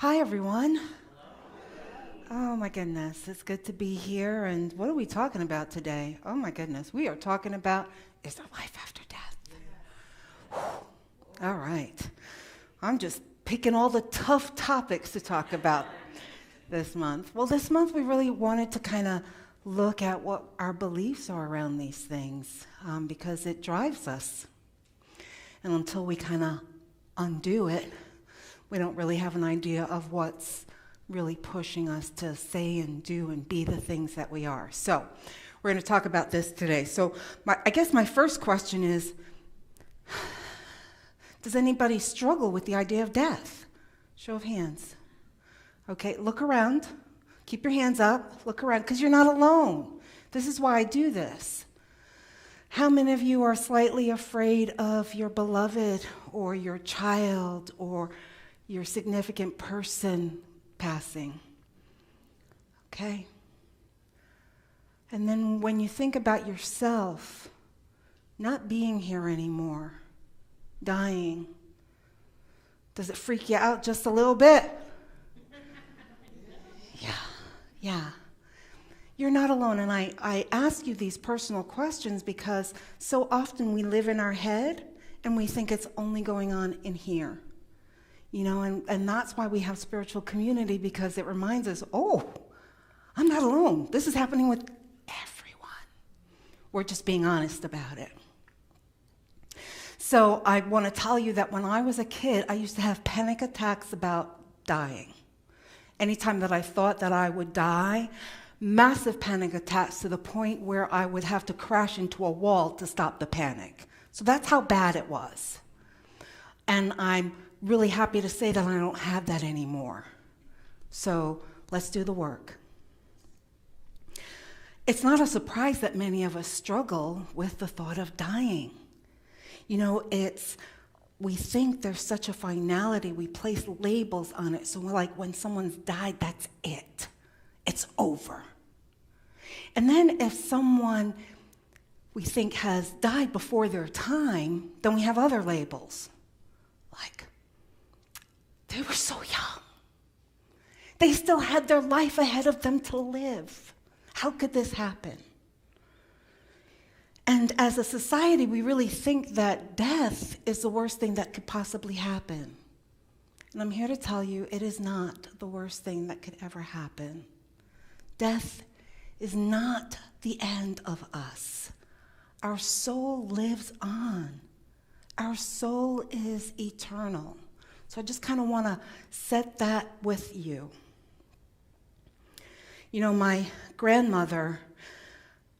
Hi, everyone. Oh, my goodness. It's good to be here. And what are we talking about today? Oh, my goodness. We are talking about, is there life after death? Whew. All right. I'm just picking all the tough topics to talk about this month. Well, this month we really wanted to kind of look at what our beliefs are around these things because it drives us. And until we kind of undo it, we don't really have an idea of what's really pushing us to say and do and be the things that we are. So we're going to talk about this today. So I guess my first question is, does anybody struggle with the idea of death? Show of hands. Okay, look around. Keep your hands up. Look around, because you're not alone. This is why I do this. How many of you are slightly afraid of your beloved or your child or your significant person passing? Okay. And then when you think about yourself not being here anymore, dying, does it freak you out just a little bit? Yeah. You're not alone. And I ask you these personal questions because so often we live in our head and we think it's only going on in here. You know, and that's why we have spiritual community, because it reminds us, oh, I'm not alone. This is happening with everyone. We're just being honest about it. So I want to tell you that when I was a kid, I used to have panic attacks about dying. Anytime that I thought that I would die, massive panic attacks to the point where I would have to crash into a wall to stop the panic. So that's how bad it was. And I'm really happy to say that I don't have that anymore. So let's do the work. It's not a surprise that many of us struggle with the thought of dying. You know, we think there's such a finality, we place labels on it. So we're like, when someone's died, that's it. It's over. And then if someone we think has died before their time, then we have other labels. Like, they were so young. They still had their life ahead of them to live. How could this happen? And as a society, we really think that death is the worst thing that could possibly happen. And I'm here to tell you, it is not the worst thing that could ever happen. Death is not the end of us. Our soul lives on. Our soul is eternal. So I just kind of want to set that with you. You know, my grandmother,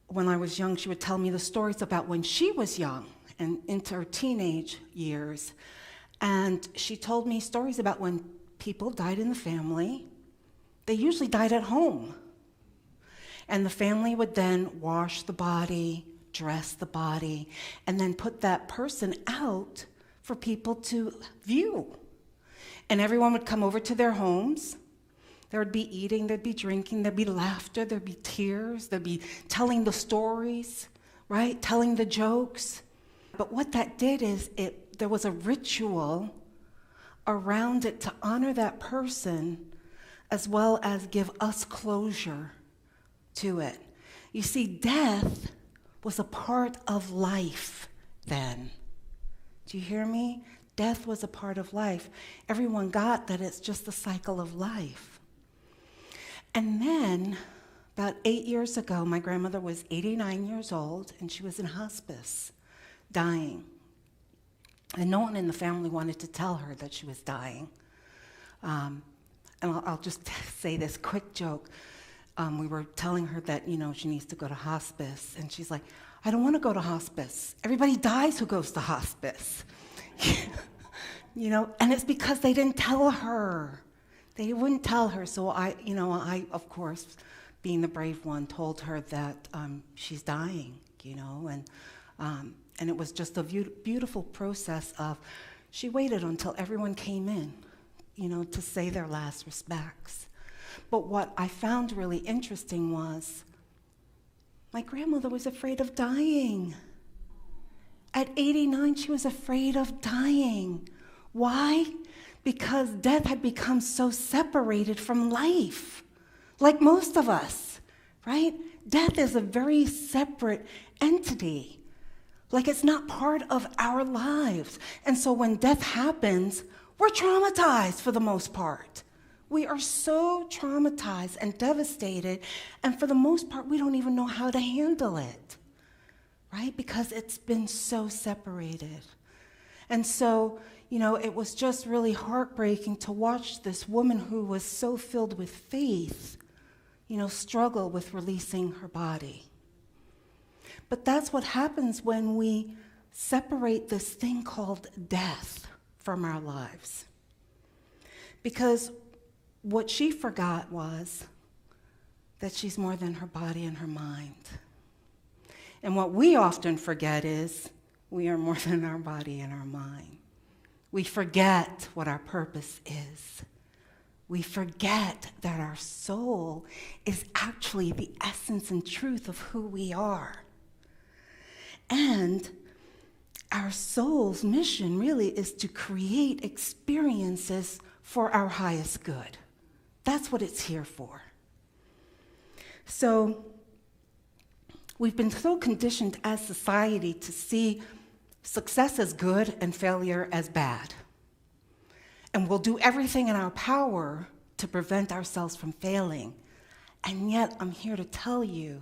when I was young, she would tell me the stories about when she was young and into her teenage years. And she told me stories about when people died in the family. They usually died at home. And the family would then wash the body, dress the body, and then put that person out for people to view. And everyone would come over to their homes. There would be eating, there'd be drinking, there'd be laughter, there'd be tears, there'd be telling the stories, right? Telling the jokes. But what that did is there was a ritual around it to honor that person as well as give us closure to it. You see, death was a part of life then. Do you hear me? Death was a part of life. Everyone got that it's just the cycle of life. And then, about 8 years ago, my grandmother was 89 years old, and she was in hospice, dying. And no one in the family wanted to tell her that she was dying. And I'll just say this quick joke. We were telling her that, you know, she needs to go to hospice, and she's like, I don't want to go to hospice. Everybody dies who goes to hospice. You know, and it's because they didn't tell her. They wouldn't tell her. So I, of course, being the brave one, told her that she's dying, you know, and it was just a beautiful process of, she waited until everyone came in, you know, to say their last respects. But what I found really interesting was my grandmother was afraid of dying. At 89, she was afraid of dying. Why? because death had become so separated from life, like most of us, right? Death is a very separate entity. Like it's not part of our lives. And so when death happens, we're traumatized for the most part. We are so traumatized and devastated, and for the most part, we don't even know how to handle it, right? Because it's been so separated. And so, it was just really heartbreaking to watch this woman who was so filled with faith, struggle with releasing her body. But that's what happens when we separate this thing called death from our lives. Because what she forgot was that she's more than her body and her mind. And what we often forget is we are more than our body and our mind. We forget what our purpose is. We forget that our soul is actually the essence and truth of who we are. And our soul's mission really is to create experiences for our highest good. That's what it's here for. So we've been so conditioned as society to see success as good and failure as bad. And we'll do everything in our power to prevent ourselves from failing. And yet I'm here to tell you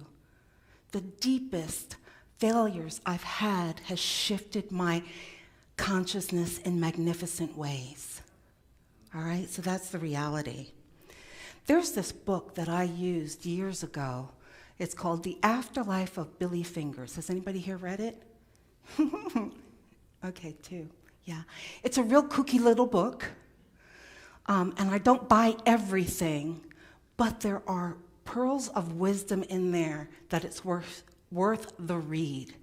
the deepest failures I've had has shifted my consciousness in magnificent ways. All right, so that's the reality. There's this book that I used years ago. It's called The Afterlife of Billy Fingers. Has anybody here read it? Okay, two. Yeah. It's a real kooky little book. And I don't buy everything, but there are pearls of wisdom in there that it's worth the read,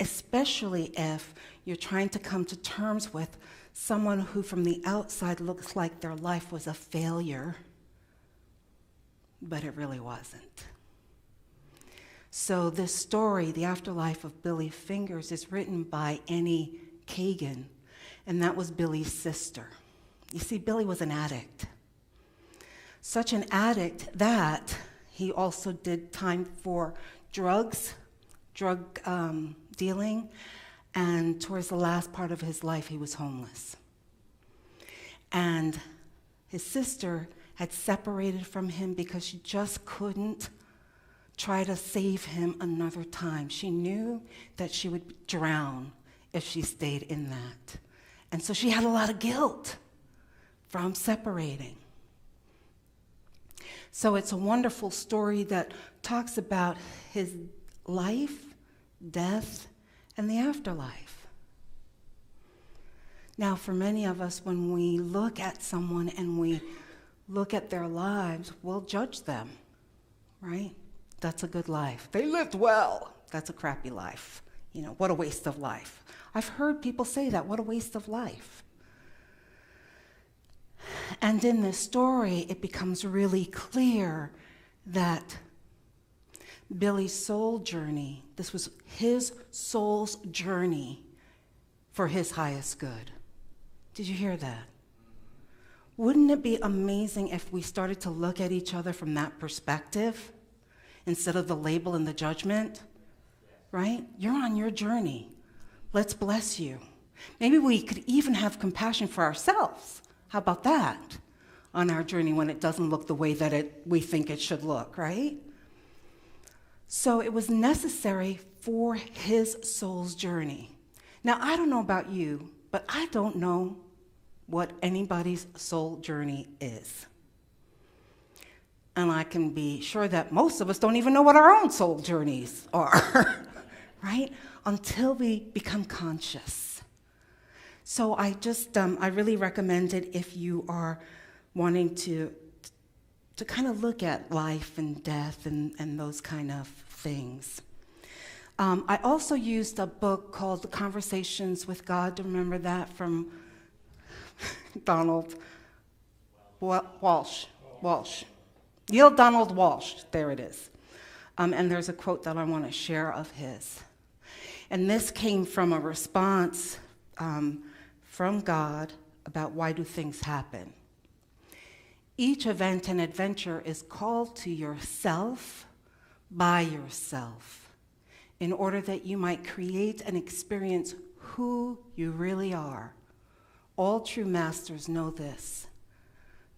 especially if you're trying to come to terms with someone who from the outside looks like their life was a failure, but it really wasn't. So this story, The Afterlife of Billy Fingers, is written by Annie Kagan, and that was Billy's sister. You see, Billy was an addict. Such an addict that he also did time for drug dealing, and towards the last part of his life, he was homeless. And his sister had separated from him because she just couldn't try to save him another time. She knew that she would drown if she stayed in that. And so she had a lot of guilt from separating. So it's a wonderful story that talks about his life, death, and the afterlife. Now, for many of us, when we look at someone and we look at their lives, we'll judge them, right? That's a good life. They lived well. That's a crappy life. What a waste of life. I've heard people say that, what a waste of life. And in this story, it becomes really clear that Billy's soul journey, this was his soul's journey for his highest good. Did you hear that? Wouldn't it be amazing if we started to look at each other from that perspective instead of the label and the judgment? Right? You're on your journey. Let's bless you. Maybe we could even have compassion for ourselves. How about that? On our journey when it doesn't look the way that we think it should look, right? So it was necessary for his soul's journey. Now, I don't know about you, but I don't know what anybody's soul journey is. And I can be sure that most of us don't even know what our own soul journeys are, right? Until we become conscious. So I really recommend it if you are wanting to kind of look at life and death and those kind of things. I also used a book called The Conversations with God. Do you remember that from Donald Walsh? Neil Donald Walsh, there it is. And there's a quote that I want to share of his. And this came from a response from God about why do things happen. Each event and adventure is called to yourself by yourself in order that you might create and experience who you really are. All true masters know this.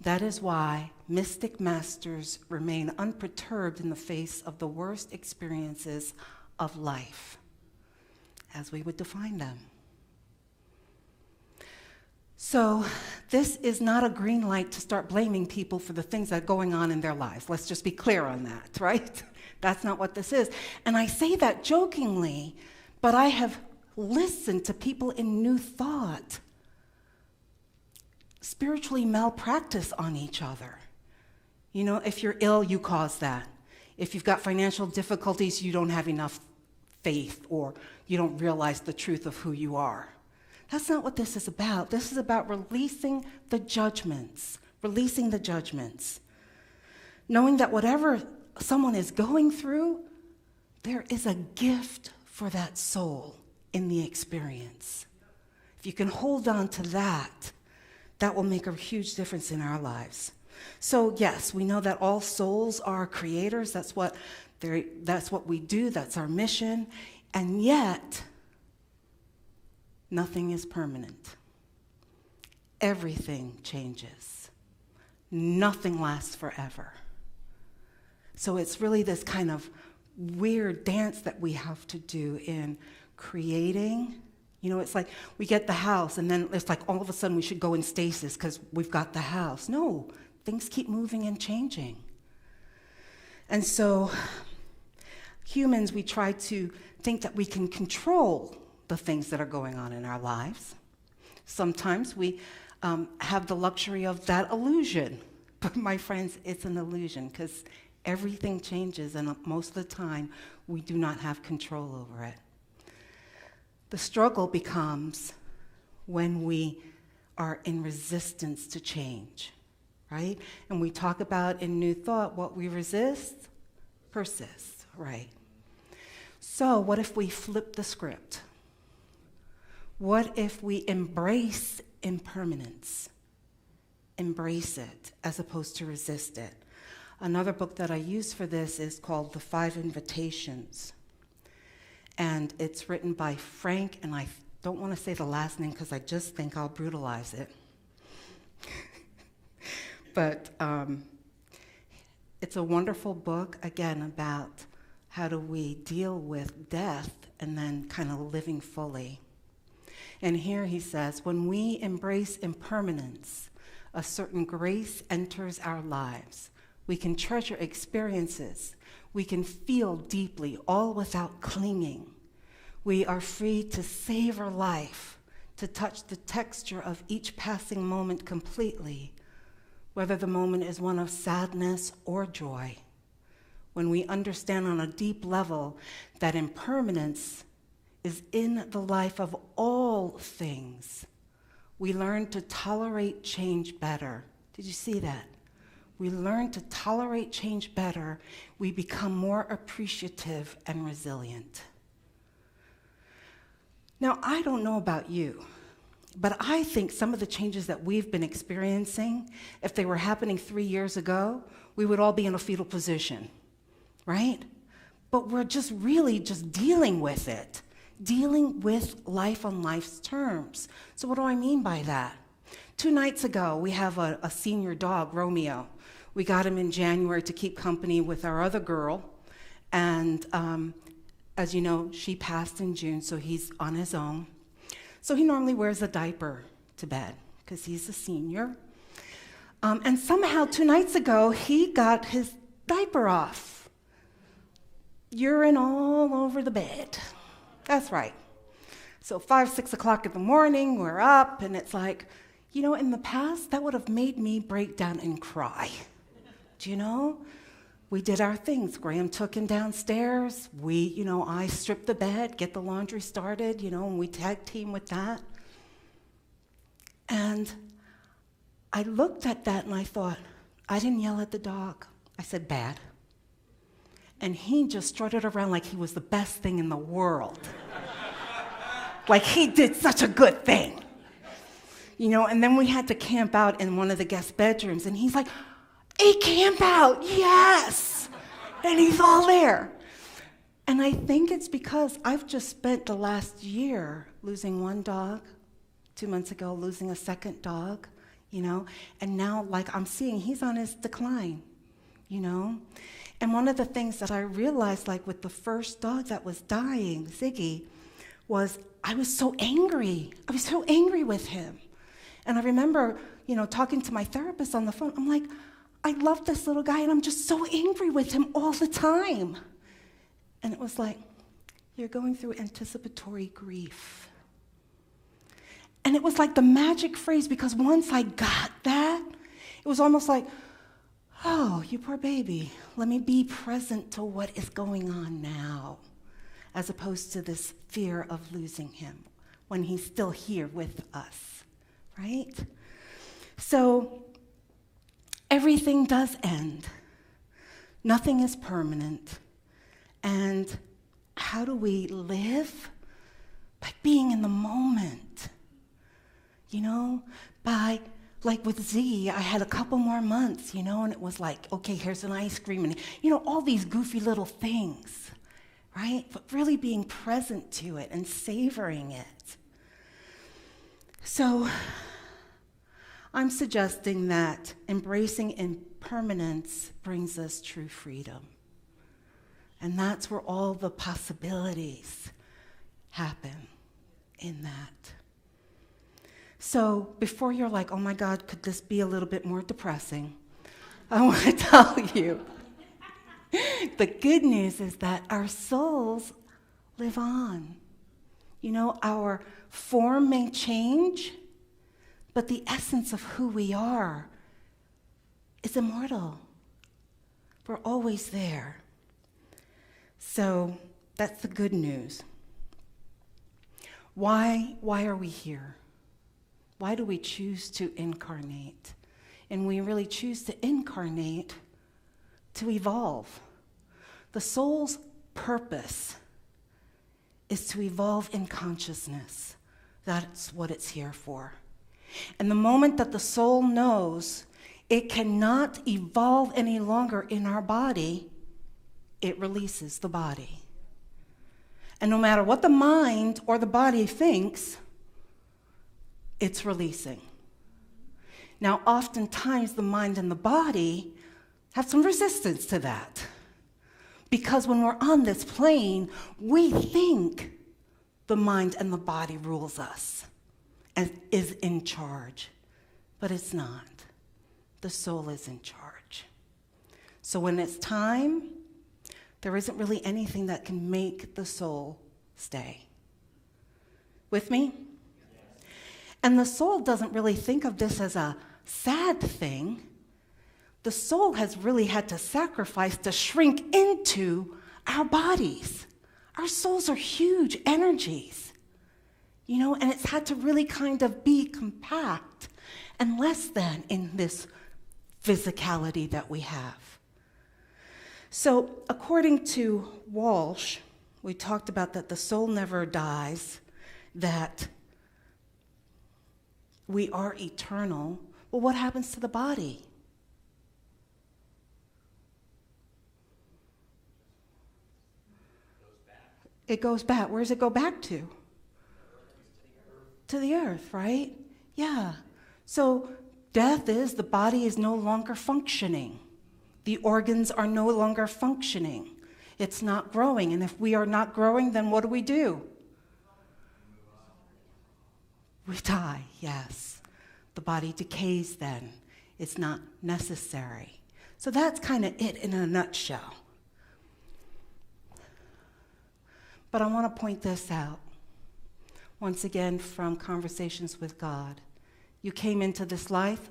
That is why mystic masters remain unperturbed in the face of the worst experiences of life, as we would define them. So this is not a green light to start blaming people for the things that are going on in their lives. Let's just be clear on that, right? That's not what this is. And I say that jokingly, but I have listened to people in New Thought spiritually malpractice on each other. You know, if you're ill, you cause that. If you've got financial difficulties, you don't have enough faith, or you don't realize the truth of who you are. That's not what this is about. This is about releasing the judgments, knowing that whatever someone is going through, there is a gift for that soul in the experience. If you can hold on to that, that will make a huge difference in our lives. So yes, we know that all souls are creators. That's what we do. That's our mission. And yet, nothing is permanent. Everything changes. Nothing lasts forever. So it's really this kind of weird dance that we have to do in creating. You know, it's like we get the house, and then it's like all of a sudden we should go in stasis because we've got the house. No, things keep moving and changing. And so humans, we try to think that we can control the things that are going on in our lives. Sometimes we have the luxury of that illusion. But my friends, it's an illusion because everything changes, and most of the time we do not have control over it. The struggle becomes when we are in resistance to change, right? And we talk about in New Thought, what we resist persists, right? So what if we flip the script? What if we embrace impermanence? Embrace it as opposed to resist it. Another book that I use for this is called The 5 Invitations. And it's written by Frank, and I don't want to say the last name because I just think I'll brutalize it. But it's a wonderful book, again, about how do we deal with death and then kind of living fully. And here he says, when we embrace impermanence, a certain grace enters our lives. We can treasure experiences. We can feel deeply, all without clinging. We are free to savor life, to touch the texture of each passing moment completely, whether the moment is one of sadness or joy. When we understand on a deep level that impermanence is in the life of all things, we learn to tolerate change better. Did you see that? We learn to tolerate change better. We become more appreciative and resilient. Now, I don't know about you, but I think some of the changes that we've been experiencing, if they were happening 3 years ago, we would all be in a fetal position, right? But we're just really just dealing with it, dealing with life on life's terms. So what do I mean by that? 2 nights ago, we have a senior dog, Romeo. We got him in January to keep company with our other girl. And as you know, she passed in June, so he's on his own. So he normally wears a diaper to bed because he's a senior. And somehow 2 nights ago, he got his diaper off. Urine all over the bed. That's right. So 5, 6 o'clock in the morning, we're up, and it's like, you know, in the past, that would have made me break down and cry. Do you know? We did our things. Graham took him downstairs. I stripped the bed, get the laundry started, and we tag team with that. And I looked at that and I thought, I didn't yell at the dog. I said, bad. And he just strutted around like he was the best thing in the world. Like he did such a good thing. And then we had to camp out in one of the guest bedrooms, and he's like, "A camp out, yes!" And he's all there. And I think it's because I've just spent the last year losing one dog, 2 months ago losing a second dog, and now I'm seeing he's on his decline, And one of the things that I realized, with the first dog that was dying, Ziggy, was I was so angry. I was so angry with him. And I remember, talking to my therapist on the phone. I'm like, I love this little guy, and I'm just so angry with him all the time. And it was like, you're going through anticipatory grief. And it was like the magic phrase, because once I got that, it was almost like, oh, you poor baby, let me be present to what is going on now, as opposed to this fear of losing him when he's still here with us, right? So everything does end. Nothing is permanent. And how do we live? By being in the moment. By, with Z, I had a couple more months, and it was like, okay, here's an ice cream, and, all these goofy little things, right? But really being present to it and savoring it. So I'm suggesting that embracing impermanence brings us true freedom. And that's where all the possibilities happen in that. So before you're like, oh my God, could this be a little bit more depressing? I want to tell you, the good news is that our souls live on. Our form may change, but the essence of who we are is immortal. We're always there. So that's the good news. Why are we here? Why do we choose to incarnate? And we really choose to incarnate to evolve. The soul's purpose is to evolve in consciousness. That's what it's here for. And the moment that the soul knows it cannot evolve any longer in our body, it releases the body. And no matter what the mind or the body thinks, it's releasing. Now, oftentimes the mind and the body have some resistance to that. Because when we're on this plane, we think the mind and the body rules us and is in charge. But it's not. The soul is in charge. So when it's time, there isn't really anything that can make the soul stay. With me? And the soul doesn't really think of this as a sad thing. The soul has really had to sacrifice to shrink into our bodies. Our souls are huge energies, and it's had to really kind of be compact and less than in this physicality that we have. So according to Walsh, we talked about that the soul never dies, that we are eternal. Well, what happens to the body? It goes back. Where does it go back to? To the earth, right? Yeah. So death is the body is no longer functioning. The organs are no longer functioning. It's not growing. And if we are not growing, then what do? We die, yes. The body decays then. It's not necessary. So that's kind of it in a nutshell. But I want to point this out, once again, from Conversations with God. You came into this life,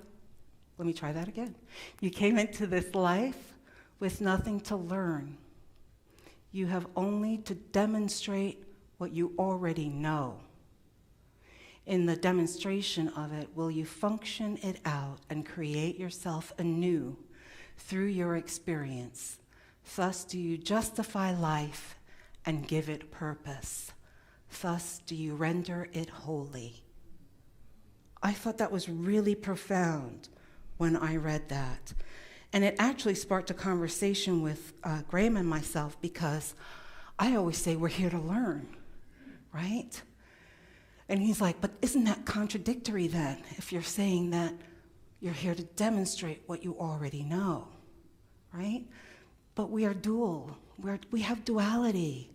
let me try that again. You came into this life with nothing to learn. You have only to demonstrate what you already know. In the demonstration of it, will you function it out and create yourself anew through your experience? Thus do you justify life and give it purpose. Thus do you render it holy. I thought that was really profound when I read that. And it actually sparked a conversation with Graham and myself, because I always say we're here to learn, right? And he's like, but isn't that contradictory then, if you're saying that you're here to demonstrate what you already know, right? But we are dual. We have duality.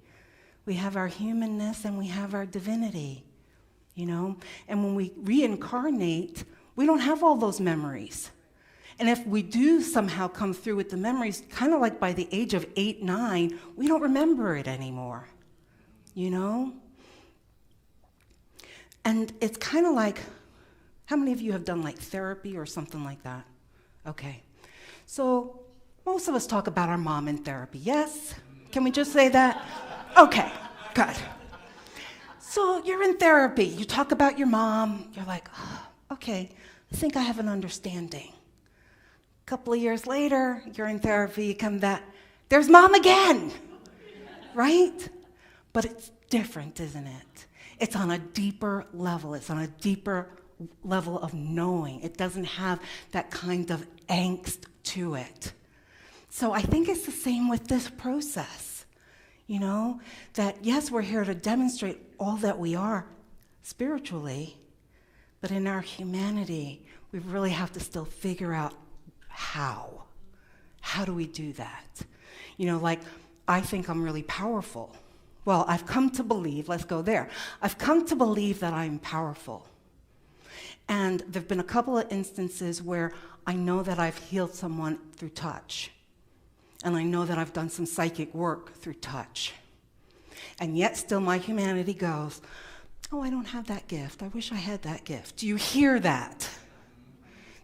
We have our humanness and we have our divinity, you know? And when we reincarnate, we don't have all those memories. And if we do somehow come through with the memories, kind of like by the age of 8, 9, we don't remember it anymore, you know? And it's kind of like, how many of you have done like therapy or something like that? Okay. So most of us talk about our mom in therapy, yes? Can we just say that? Okay, good. So you're in therapy, you talk about your mom, you're like, oh, okay, I think I have an understanding. A couple of years later, you're in therapy, you come back, there's mom again, right? But it's different, isn't it? It's on a deeper level. It's on a deeper level of knowing. It doesn't have that kind of angst to it. So I think it's the same with this process, you know, that yes, we're here to demonstrate all that we are spiritually, but in our humanity, we really have to still figure out how. How do we do that? You know, like, I think I'm really powerful. Well, I've come to believe, let's go there. I've come to believe that I'm powerful. And there have been a couple of instances where I know that I've healed someone through touch. And I know that I've done some psychic work through touch. And yet still my humanity goes, oh, I don't have that gift. I wish I had that gift. Do you hear that?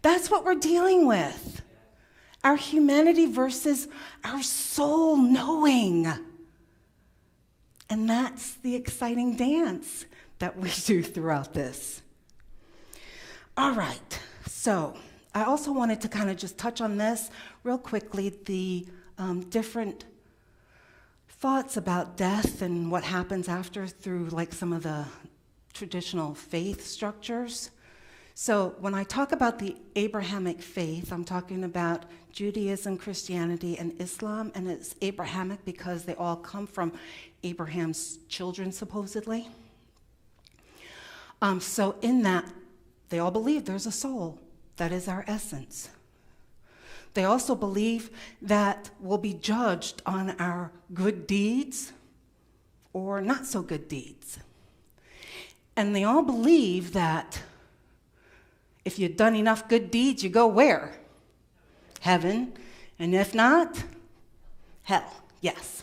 That's what we're dealing with. Our humanity versus our soul knowing. And that's the exciting dance that we do throughout this. All right, so I also wanted to kind of just touch on this real quickly, the different thoughts about death and what happens after through like some of the traditional faith structures. So when I talk about the Abrahamic faith, I'm talking about Judaism, Christianity, and Islam, and it's Abrahamic because they all come from Abraham's children, supposedly. So in that, they all believe there's a soul. That is our essence. They also believe that we'll be judged on our good deeds or not so good deeds. And they all believe that if you've done enough good deeds, you go where? Heaven. And if not, hell. Yes,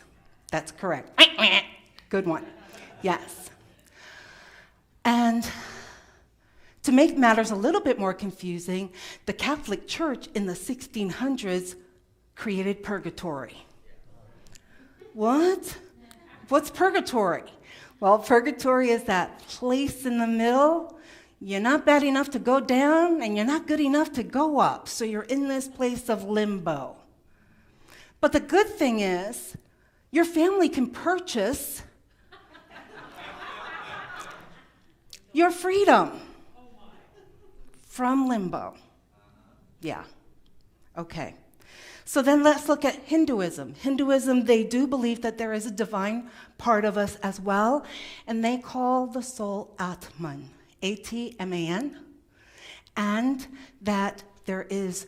that's correct. Good one. Yes. And to make matters a little bit more confusing, the Catholic Church in the 1600s created purgatory. What? What's purgatory? Well, purgatory is that place in the middle. You're not bad enough to go down, and you're not good enough to go up. So you're in this place of limbo. But the good thing is, your family can purchase your freedom from limbo. Yeah. Okay. So then let's look at Hinduism. Hinduism, they do believe that there is a divine part of us as well, and they call the soul Atman. Atman, and that there is,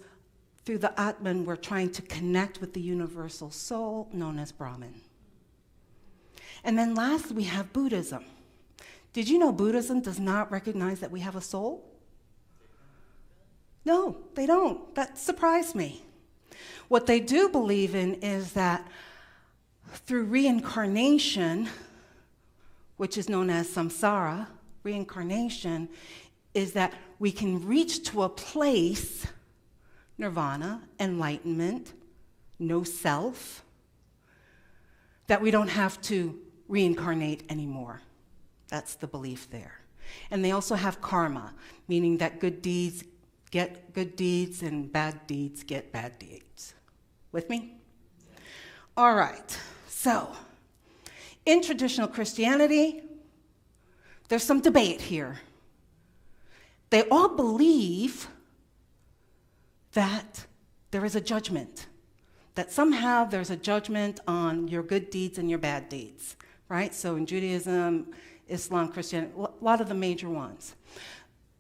through the Atman, we're trying to connect with the universal soul known as Brahman. And then last, we have Buddhism. Did you know Buddhism does not recognize that we have a soul? No, they don't. That surprised me. What they do believe in is that through reincarnation, which is known as samsara, reincarnation is that we can reach to a place, nirvana, enlightenment, no self, that we don't have to reincarnate anymore. That's the belief there. And they also have karma, meaning that good deeds get good deeds and bad deeds get bad deeds. With me? All right, so in traditional Christianity, there's some debate here. They all believe that there is a judgment, that somehow there's a judgment on your good deeds and your bad deeds, right? So in Judaism, Islam, Christianity, a lot of the major ones.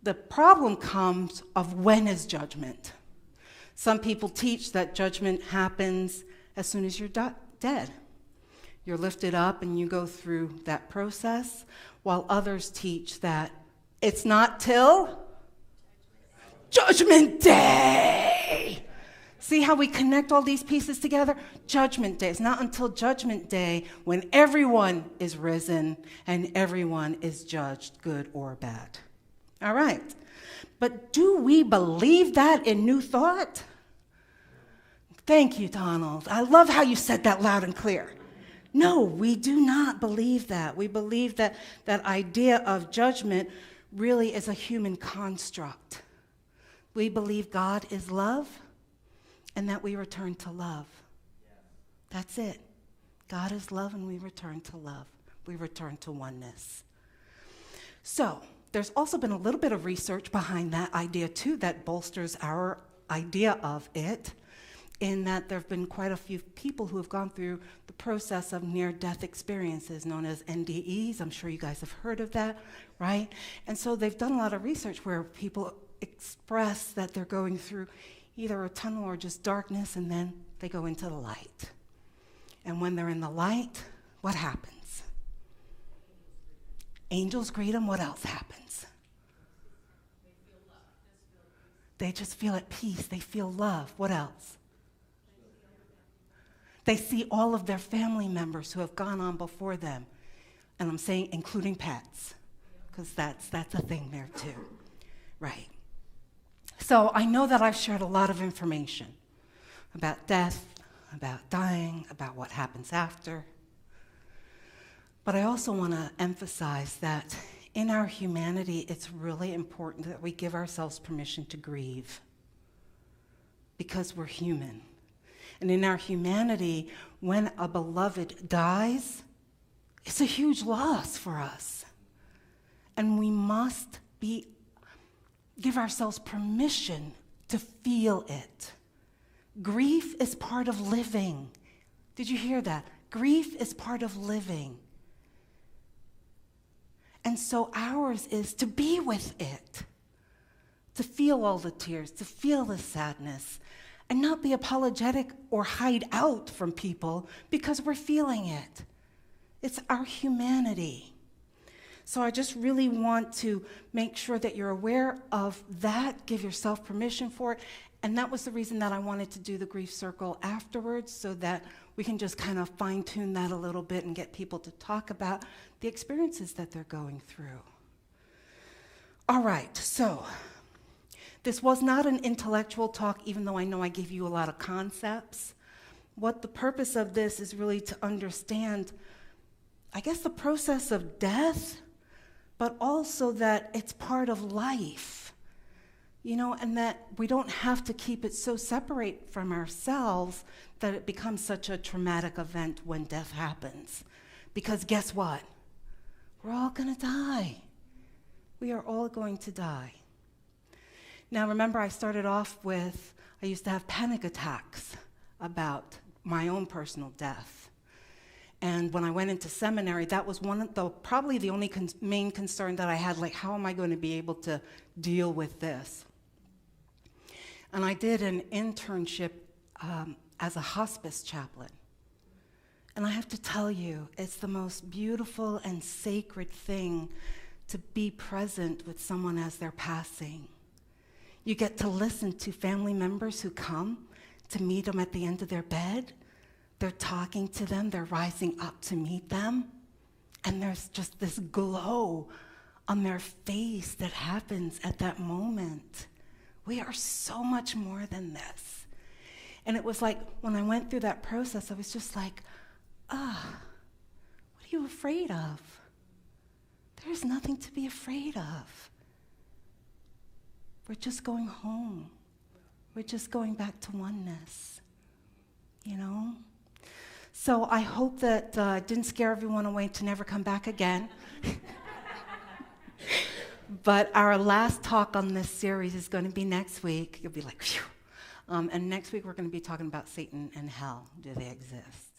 The problem comes of when is judgment. Some people teach that judgment happens as soon as you're dead. You're lifted up and you go through that process, while others teach that it's not till Judgment Day. See how we connect all these pieces together? Judgment Day. It's not until Judgment Day when everyone is risen and everyone is judged, good or bad. All right. But do we believe that in New Thought? Thank you, Donald. I love how you said that loud and clear. No, we do not believe that. We believe that that idea of judgment really is a human construct. We believe God is love and that we return to love. That's it. God is love and we return to love. We return to oneness. So, there's also been a little bit of research behind that idea too that bolsters our idea of it, in that there have been quite a few people who have gone through the process of near-death experiences known as NDEs. I'm sure you guys have heard of that, right? And so they've done a lot of research where people express that they're going through either a tunnel or just darkness, and then they go into the light. And when they're in the light, what happens? Angels greet them. What else happens? They just feel at peace. They feel love. What else? They see all of their family members who have gone on before them. And I'm saying including pets, because that's a thing there too. Right. So I know that I've shared a lot of information about death, about dying, about what happens after. But I also want to emphasize that in our humanity, it's really important that we give ourselves permission to grieve, because we're human. And in our humanity, when a beloved dies, it's a huge loss for us. And we must give ourselves permission to feel it. Grief is part of living. Did you hear that? Grief is part of living. And so ours is to be with it, to feel all the tears, to feel the sadness, and not be apologetic or hide out from people because we're feeling it. It's our humanity. So I just really want to make sure that you're aware of that, give yourself permission for it. And that was the reason that I wanted to do the grief circle afterwards, so that we can just kind of fine-tune that a little bit and get people to talk about the experiences that they're going through. All right, so this was not an intellectual talk, even though I know I gave you a lot of concepts. What the purpose of this is really to understand, I guess, the process of death, but also that it's part of life, you know, and that we don't have to keep it so separate from ourselves that it becomes such a traumatic event when death happens. Because guess what? We're all gonna die. We are all going to die. Now, remember, I started off with, I used to have panic attacks about my own personal death. And when I went into seminary, that was probably the only main concern that I had, like, how am I going to be able to deal with this? And I did an internship as a hospice chaplain. And I have to tell you, it's the most beautiful and sacred thing to be present with someone as they're passing. You get to listen to family members who come to meet them at the end of their bed. They're talking to them, they're rising up to meet them, and there's just this glow on their face that happens at that moment. We are so much more than this. And it was like, when I went through that process, I was just like, what are you afraid of? There's nothing to be afraid of. We're just going home. We're just going back to oneness, you know? So I hope that didn't scare everyone away to never come back again. But our last talk on this series is going to be next week. You'll be like, phew. And next week we're going to be talking about Satan and hell. Do they exist?